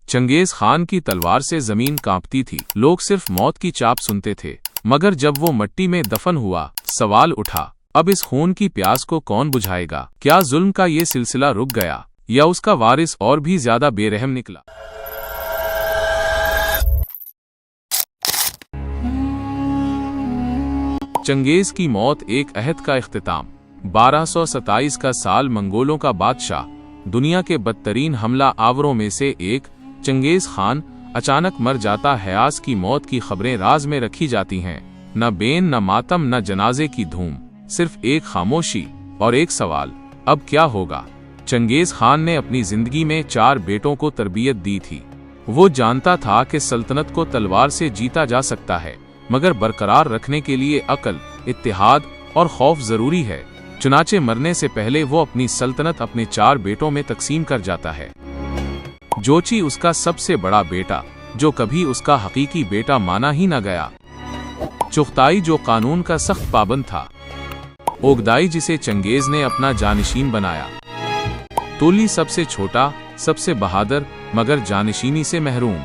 Genghis Khan की तलवार से जमीन कांपती थी। लोग सिर्फ मौत की चाप सुनते थे, मगर जब वो मिट्टी में दफन हुआ, सवाल उठा, अब इस खून की प्यास को कौन बुझाएगा? क्या जुल्म का ये सिलसिला रुक गया या उसका वारिस और भी ज्यादा बेरहम निकला? चंगेज की मौत एक अहद का इख्तिताम। 1227 का साल मंगोलों का बादशाह, दुनिया के बदतरीन हमला आवरों में से एक चंगेज खान अचानक मर जाता है। आज की मौत की खबरें राज में रखी जाती हैं। न बेन, न मातम, न जनाजे की धूम, सिर्फ एक खामोशी और एक सवाल, अब क्या होगा? चंगेज खान ने अपनी जिंदगी में 4 बेटों को तरबियत दी थी। वो जानता था कि सल्तनत को तलवार से जीता जा सकता है, मगर बरकरार रखने के लिए अकल, इत्तेहाद और खौफ जरूरी है। चुनाचे मरने से पहले वो अपनी सल्तनत अपने 4 बेटों में तकसीम कर जाता है। जोची उसका सबसे बड़ा बेटा, जो कभी उसका हकीकी बेटा माना ही न गया। चुगताई, जो कानून का सख्त पाबंद था। ओगदाई, जिसे चंगेज ने अपना जानिशीन बनाया। तोली, सबसे छोटा, सबसे बहादुर, मगर जानिशीनी से महरूम।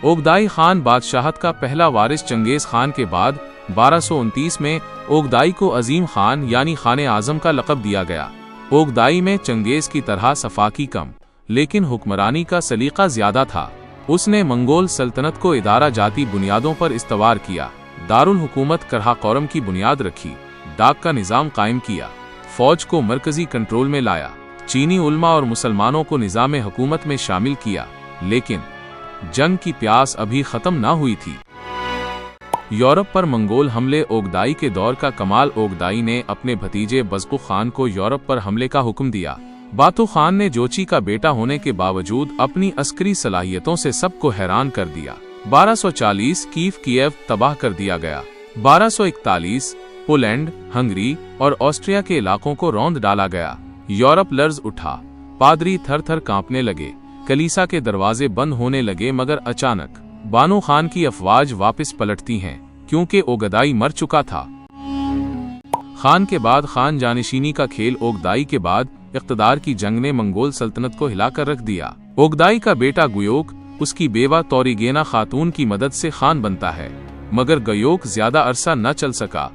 ओगदाई खान बादशाहत का पहला वारिस चंगेज खान के बाद 1229 में ओगदाई को अजीम खान यानी खाने आजम का लक़ब दिया गया। ओगदाई में चंगेज की तरह सफाकी कम, लेकिन हुक्मरानी का सलीका ज्यादा था। उसने मंगोल सल्तनत को इदारा जाती बुनियादों पर इस्तवार किया, दारुल हुकूमत कराकोरम की बुनियाद रखी, डाक का निज़ाम कायम किया, फौज को मरकजी कंट्रोल में लाया, चीनी उल्मा और मुसलमानों को निज़ाम हुकूमत में शामिल किया। लेकिन जंग की प्यास अभी खत्म ना हुई थी। यूरोप पर मंगोल हमले। ओगदाई के दौर का कमाल। ओगदाई ने अपने भतीजे बज़्क़ु खान को यूरोप पर हमले का हुक्म दिया। बातु खान ने जोची का बेटा होने के बावजूद अपनी अस्करी सलाहियतों से सबको हैरान कर दिया। 1240 कीव तबाह कर दिया गया। 1241 पोलैंड, हंगरी और ऑस्ट्रिया के इलाकों को रौंद डाला गया। यूरोप लर्ज उठा, पादरी थर थर कांपने लगे, कलीसा के दरवाजे बंद होने लगे। मगर अचानक बानो खान की अफवाज वापस पलटती हैं, क्योंकि ओगदाई मर चुका था। खान के बाद खान जानिशीनी का खेल। ओगदाई के बाद इक़्तिदार की जंग ने मंगोल सल्तनत को हिलाकर रख दिया। ओगदाई का बेटा गुयोक उसकी बेवा तौरीगेना खातून की मदद से खान बनता है, मगर गयोक ज्यादा अरसा न चल सका,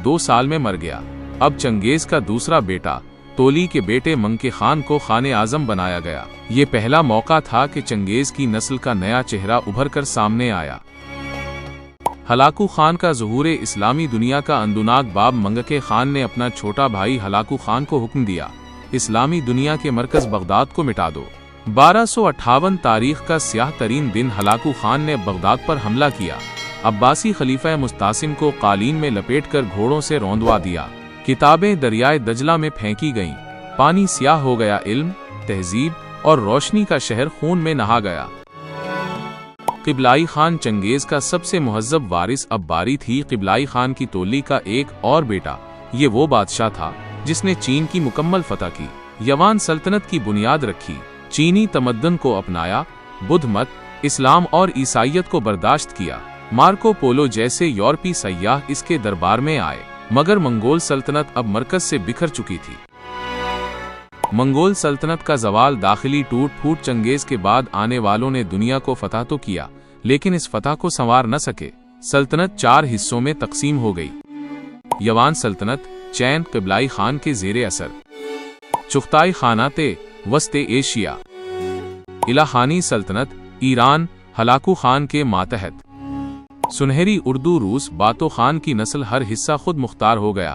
2 साल में मर गया। अब चंगेज का दूसरा बेटा तोली के बेटे मंके खान को खाने आजम बनाया गया। ये पहला मौका था कि चंगेज की नस्ल का नया चेहरा उभर कर सामने आया। हलाकू खान का ज़ुहूर इस्लामी दुनिया का अंदुनाक बाब मंगके खान ने अपना छोटा भाई हलाकू खान को हुक्म दिया, इस्लामी दुनिया के मरकज बगदाद को मिटा दो। 1258 तारीख का स्याह तरीन दिन हलाकू खान ने बगदाद पर हमला किया। अब्बासी खलीफा मुस्तासिम को कालीन में लपेटकर घोड़ों से रौंदवा दिया। किताबें दरियाए दजला में फेंकी गईं। पानी स्याह हो गया। इल्म, तहजीब और रोशनी का शहर खून में नहा गया। क़िबलाई खान चंगेज का सबसे मुहज़्ज़ब वारिस अब बारी थी क़िबलाई खान की तोली का एक और बेटा। ये वो बादशाह था जिसने चीन की मुकम्मल फतह की, यवान सल्तनत की बुनियाद रखी, चीनी तमद्दुन को अपनाया, बुद्ध मत, इस्लाम और ईसाइयत को बर्दाश्त किया। मार्को पोलो जैसे यूरोपी सय्याह इसके दरबार में आए, मगर मंगोल सल्तनत अब मरकज से बिखर चुकी थी। मंगोल सल्तनत का ज़वाल, दाखिली टूट फूट। चंगेज के बाद आने वालों ने दुनिया को फतह तो किया, लेकिन इस फतह को संवार न सके। सल्तनत 4 हिस्सों में तकसीम हो गई। यवान सल्तनत चैन क़िबलाई खान के ज़ेरे असर, चुगताई खानाते वस्ते एशिया, इलाहानी सल्तनत ईरान हलाकू खान के मातहत, सुनहरी उर्दू रूस बातो खान की नस्ल हर हिस्सा खुद मुख्तार हो गया।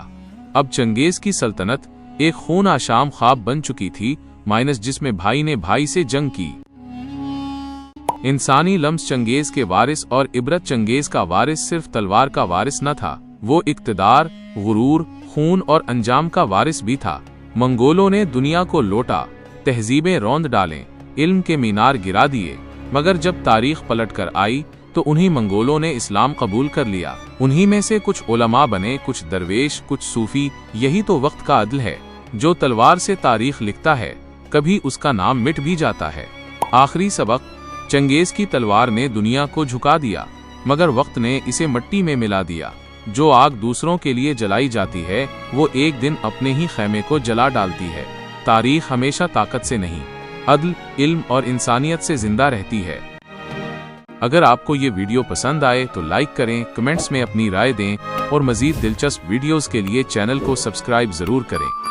अब चंगेज की सल्तनत एक खून आशाम ख्वाब बन चुकी थी, माइनस जिसमें भाई ने भाई से जंग की। इंसानी लम्स चंगेज के वारिस और इबरत चंगेज का वारिस सिर्फ तलवार का वारिस न था, वो इक्तदार, गुरूर, खून और अंजाम का वारिस भी था। मंगोलों ने दुनिया को लौटा, तहजीबें रौंद डालें, इल्म के मीनार गिरा दिए, मगर जब तारीख पलट कर आई तो उन्हीं मंगोलों ने इस्लाम कबूल कर लिया। उन्हीं में से कुछ उलमा बने, कुछ दरवेश, कुछ सूफी। यही तो वक्त का अदल है। जो तलवार से तारीख लिखता है, कभी उसका नाम मिट भी जाता है। आखिरी सबक, चंगेज की तलवार ने दुनिया को झुका दिया, मगर वक्त ने इसे मिट्टी में मिला दिया। जो आग दूसरों के लिए जलाई जाती है, वो एक दिन अपने ही खैमे को जला डालती है। तारीख हमेशा ताकत से नहीं, عدل، علم اور انسانیت سے زندہ رہتی ہے۔ اگر آپ کو یہ ویڈیو پسند آئے تو لائک کریں، کمنٹس میں اپنی رائے دیں اور مزید دلچسپ ویڈیوز کے لیے چینل کو سبسکرائب ضرور کریں۔